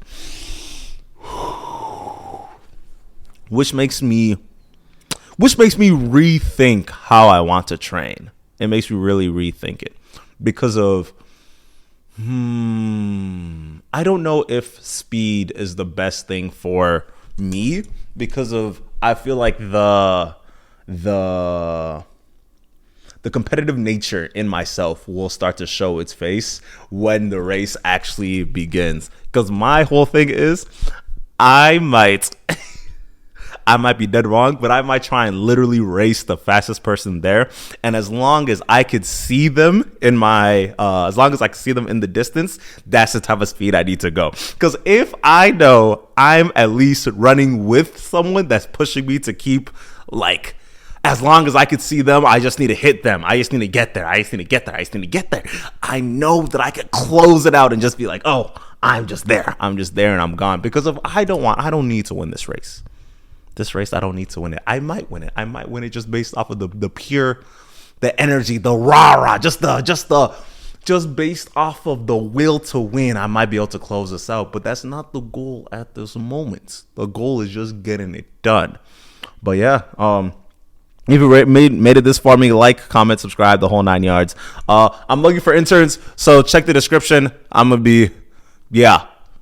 Which makes me rethink how I want to train. It makes me really rethink it because of I don't know if speed is the best thing for me, because of, I feel like the competitive nature in myself will start to show its face when the race actually begins. Because my whole thing is, I might be dead wrong, but I might try and literally race the fastest person there. And as long as I could see them in the distance, that's the type of speed I need to go. Because if I know I'm at least running with someone that's pushing me to keep, as long as I could see them, I just need to hit them. I just need to get there. I know that I could close it out and just be like, oh, I'm just there. And I'm gone because I don't need to win this race. This race, I don't need to win it. I might win it just based off of the pure, the energy, the rah-rah, just based off of the will to win. I might be able to close this out, but that's not the goal at this moment. The goal is just getting it done. But yeah, if you made it this far, make a like, comment, subscribe, the whole 9 yards. I'm looking for interns, so check the description.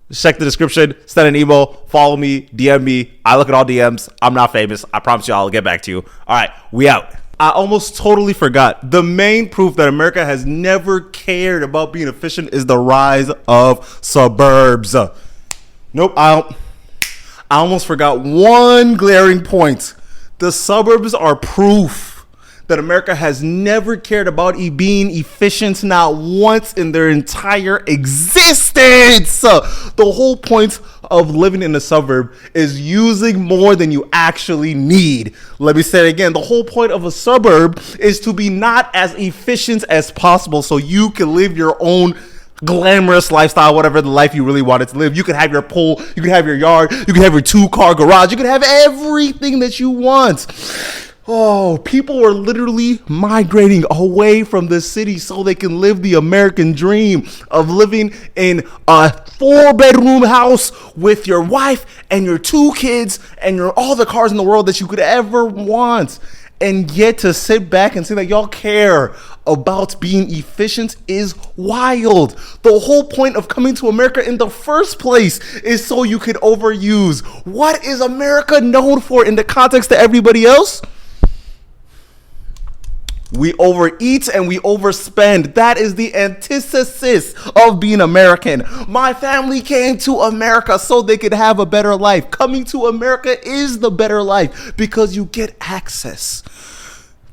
Check the description, send an email, follow me, DM me. I look at all DMs. I'm not famous. I promise you I'll get back to you. All right, we out. I almost totally forgot. The main proof that America has never cared about being efficient is the rise of suburbs. Nope, I almost forgot one glaring point. The suburbs are proof that America has never cared about being efficient, not once in their entire existence. The whole point of living in a suburb is using more than you actually need. Let me say it again. The whole point of a suburb is to be not as efficient as possible so you can live your own glamorous lifestyle, whatever the life you really wanted to live. You can have your pool, you can have your yard, you can have your 2-car garage, you can have everything that you want. Oh, people are literally migrating away from the city so they can live the American dream of living in a 4-bedroom house with your wife and your 2 kids and all the cars in the world that you could ever want. And yet to sit back and say that y'all care about being efficient is wild. The whole point of coming to America in the first place is so you could overuse. What is America known for in the context to everybody else? We overeat and we overspend. That is the antithesis of being American. My family came to America so they could have a better life. Coming to America is the better life because you get access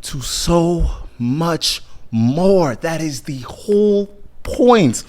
to so much more. That is the whole point.